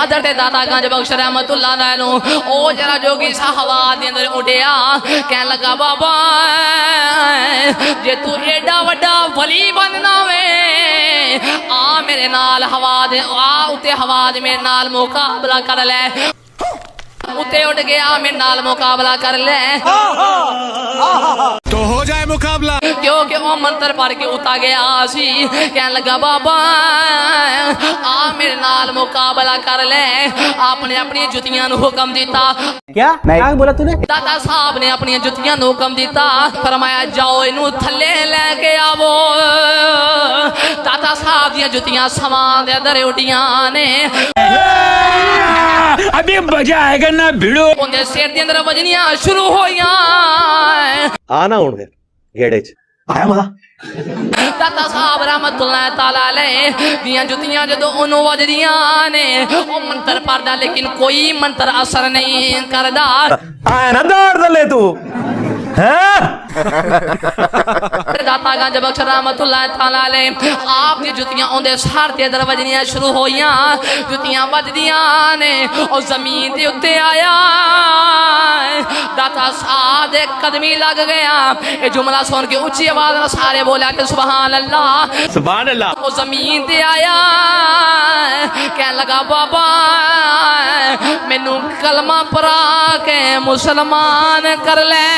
हज़रत दाता गंज बख्श रहमतुल्लाह अलैह नु ओ जरा जोगी सा हवा दे अंदर उड़िया कहन लगा बाबा जे तू एडा वड्डा वली बनना वे आ मेरे नाल हवा दे आ उते हवा दे मेरे नाल मुकाबला कर ले उते उड़ गया मेरे नाल मुकाबला कर ले तो हो जाए मुकाबला क्योंकि वो मंत्र पढ़ के उता गया सी कहन लगा बाबा आ मेरे नाल मुकाबला कर ले आपने अपनी जुतियां नु हुक्म दिता क्या क्या बोला तूने दादा साहब ने अपनी जुतियां नु हुक्म दिता फरमाया जाओ इनू थल्ले लेके आवो दादा साहब दी जुतियां समान दे अंदर उड़ियां ने अभी मजा आएगा ना भिड़ो उनके सिर दे अंदर वजनियां शुरू होइयां आना हुण फिर घेड़े च आया मजा दाता साहब रहमतुल्लाह ताला अलैह दियां जुतियां जदों ओनू वजदियां ने ओ मंत्र पढ़दा लेकिन कोई मंत्र असर नहीं करदा आया ना दौड़ दले तू हैं दाता गंज बख्श रहमतुल्लाह ताला अलैह आप दी जुतियां ओंदे सर ते अंदर वजनियां शुरू होइयां जुतियां वजदियां ने ओ जमीन दे उत्ते आया दाता साहब दे कदमी लग गया ये जुमला सुन के ऊंची आवाज में सारे बोला कि सुभान अल्लाह सुभान अल्लाह ओ जमीन ते आया कह लगा बाबा मैनू कलमा पढ़ा के मुसलमान कर ले